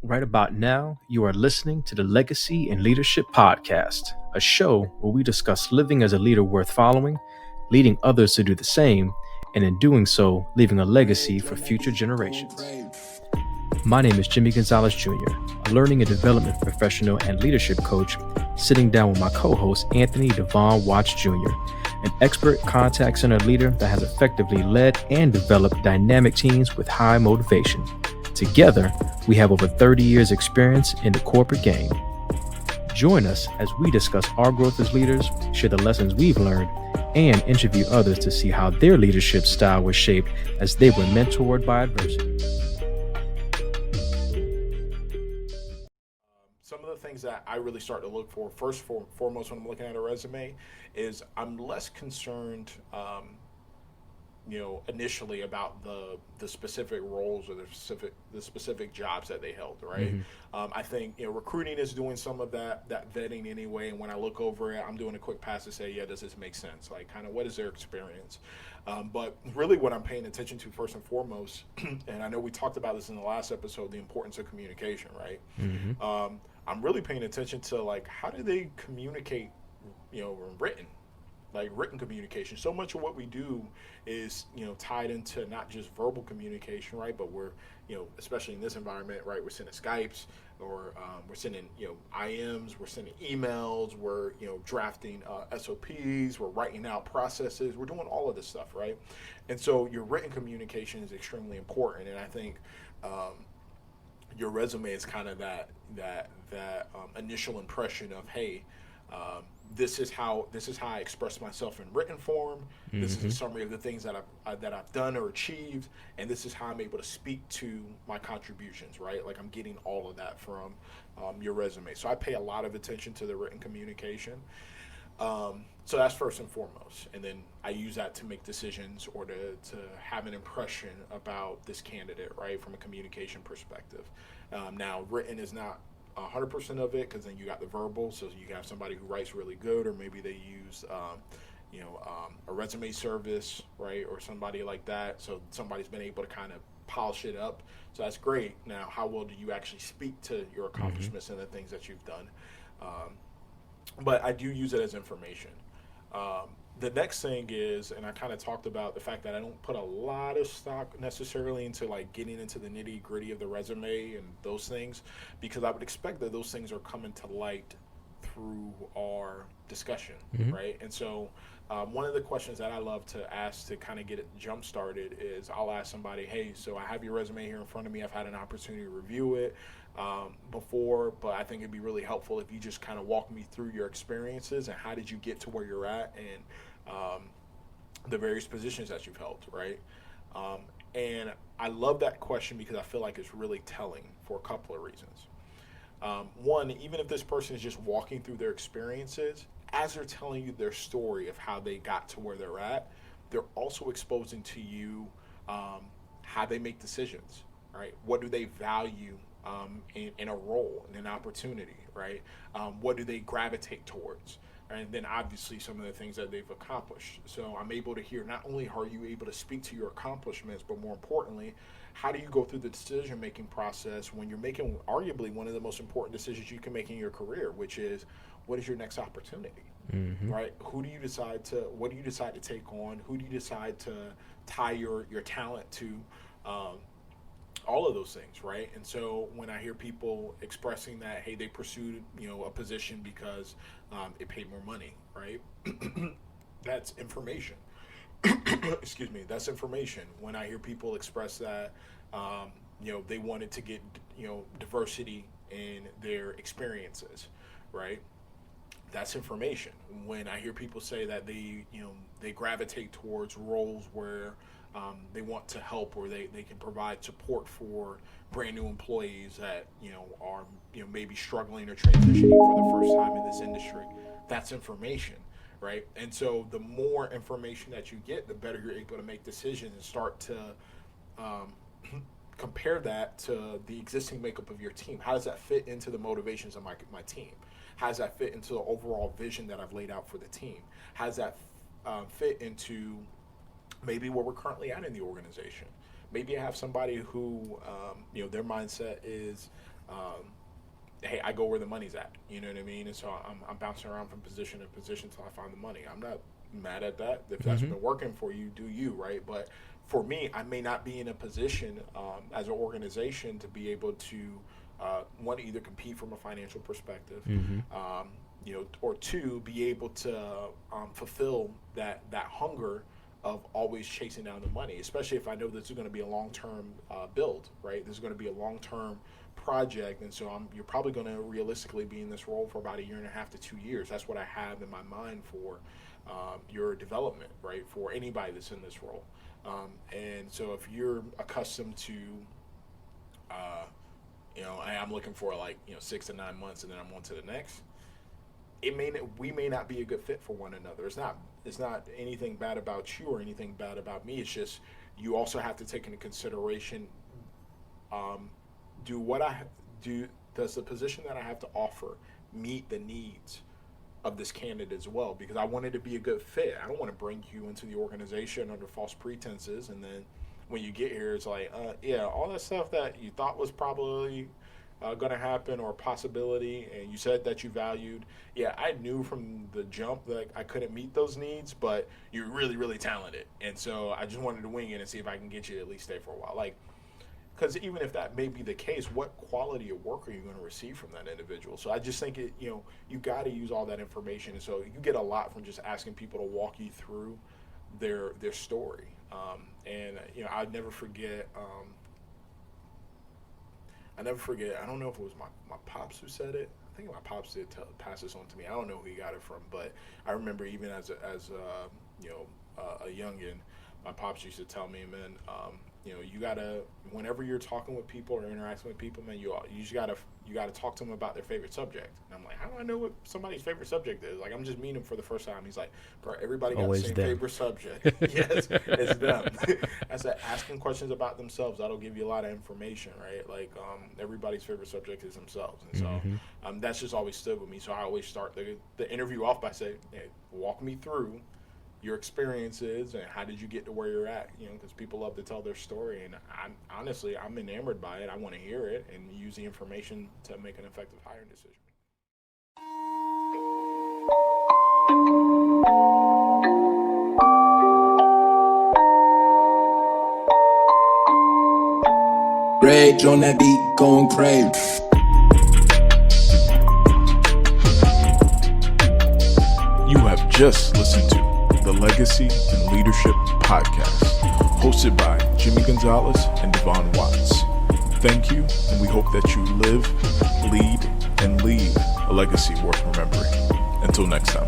Right about now, you are listening to the Legacy and Leadership Podcast, a show where we discuss living as a leader worth following, leading others to do the same, and in doing so, leaving a legacy for future generations. My name is Jimmy Gonzalez Jr., a learning and development professional and leadership coach, sitting down with my co host, Anthony Devon Watts Jr., an expert contact center leader that has effectively led and developed dynamic teams with high motivation. Together, we have over 30 years' experience in the corporate game. Join us as we discuss our growth as leaders, share the lessons we've learned, and interview others to see how their leadership style was shaped as they were mentored by adversity. Some of the things that I really start to look for, foremost, when I'm looking at a resume, is I'm less concerned, initially about the specific roles or the specific jobs that they held, right? Mm-hmm. I think recruiting is doing some of that vetting anyway, and when I look over it, I'm doing a quick pass to say, yeah, does this make sense? Like, kind of, what is their experience? But really, what I'm paying attention to first and foremost, and I know we talked about this in the last episode, the importance of communication, right? Mm-hmm. I'm really paying attention to, like, how do they communicate, written, like written communication. So much of what we do is tied into not just verbal communication, right? But we're especially in this environment, right? We're sending Skypes, or we're sending IMs, we're sending emails, we're drafting SOPs, we're writing out processes, we're doing all of this stuff, right? And so your written communication is extremely important, and I think your resume is kind of that initial impression of, hey, this is how I express myself in written form. This is a Mm-hmm. summary of the things that I've done or achieved, and this is how I'm able to speak to my contributions. Right, like, I'm getting all of that from your resume. So I pay a lot of attention to the written communication. So that's first and foremost, and then I use that to make decisions or to have an impression about this candidate, right, from a communication perspective. Now, written is not 100% of it, because then you got the verbal. So you have somebody who writes really good, or maybe they use a resume service, right, or somebody like that. So somebody's been able to kind of polish it up. So that's great. Now, how well do you actually speak to your Mm-hmm. accomplishments and the things that you've done? Um, but I do use it as information. The next thing is, and I kind of talked about the fact that I don't put a lot of stock necessarily into, like, getting into the nitty gritty of the resume and those things, because I would expect that those things are coming to light through our discussion, Mm-hmm. right? And so, one of the questions that I love to ask to kind of get it jump started is, I'll ask somebody, hey, so I have your resume here in front of me. I've had an opportunity to review it before, but I think it'd be really helpful if you just kind of walk me through your experiences and how did you get to where you're at, and um, the various positions that you've held, right? Um, and I love that question because I feel like it's really telling for a couple of reasons. One, even if this person is just walking through their experiences, as they're telling you their story of how they got to where they're at, they're also exposing to you how they make decisions, right? What do they value in a role, in an opportunity, right? What do they gravitate towards? And then obviously some of the things that they've accomplished. So I'm able to hear, not only are you able to speak to your accomplishments, but more importantly, how do you go through the decision making process when you're making arguably one of the most important decisions you can make in your career, which is, what is your next opportunity? Mm-hmm. Right? What do you decide to take on? Who do you decide to tie your talent to? Um, all of those things, right? And so when I hear people expressing that, hey, they pursued a position because it paid more money, right? That's information. Excuse me, that's information. When I hear people express that, they wanted to get diversity in their experiences, right? That's information. When I hear people say that they gravitate towards roles where they want to help, or they can provide support for brand new employees that are maybe struggling or transitioning for the first time in this industry, that's information, right? And so the more information that you get, the better you're able to make decisions and start to um, compare that to the existing makeup of your team. How does that fit into the motivations of my team? How does that fit into the overall vision that I've laid out for the team? How does that fit into maybe where we're currently at in the organization? Maybe I have somebody who, their mindset is hey, I go where the money's at. You know what I mean? And so I'm bouncing around from position to position until I find the money. I'm not mad at that. If that's been working for you, do you, right? But for me, I may not be in a position as an organization to be able to one, either compete from a financial perspective, or two, be able to fulfill that hunger of always chasing down the money, especially if I know this is going to be a long-term build, right? This is going to be a long-term project, and so you're probably going to realistically be in this role for about 1.5 to 2 years. That's what I have in my mind for your development, right? For anybody that's in this role, and so if you're accustomed to, I'm looking for 6 to 9 months, and then I'm on to the next. We may not be a good fit for one another. It's not anything bad about you or anything bad about me. It's just you also have to take into consideration, does the position that I have to offer meet the needs of this candidate as well? Because I want it to be a good fit. I don't want to bring you into the organization under false pretenses, and then when you get here, it's like, all that stuff that you thought was probably going to happen or possibility, and you said that you valued. Yeah, I knew from the jump that I couldn't meet those needs, but you're really, really talented, and so I just wanted to wing it and see if I can get you to at least stay for a while. Because even if that may be the case, what quality of work are you going to receive from that individual? So I just think you got to use all that information, and so you get a lot from just asking people to walk you through their story. I'd never forget. I don't know if it was my pops who said it. I think my pops did pass this on to me. I don't know who he got it from, but I remember even as a youngin, my pops used to tell me, man, you gotta, whenever you're talking with people or interacting with people, man, you just gotta talk to them about their favorite subject. And I'm like, how do I know what somebody's favorite subject is? I'm just meeting them for the first time. He's like, bro, everybody got Always the same them. favorite subject. Yes, it's them. I said, asking questions about themselves, that'll give you a lot of information, right? Everybody's favorite subject is themselves. And so that's just always stood with me. So I always start the interview off by saying, hey, walk me through your experiences and how did you get to where you're at, because people love to tell their story, and I'm enamored by it. I want to hear it and use the information to make an effective hiring decision. Rage on that beat, going crazy. You have just listened to the Legacy and Leadership Podcast, hosted by Jimmy Gonzalez and Devon Watts. Thank you, and we hope that you live, lead, and leave a legacy worth remembering. Until next time.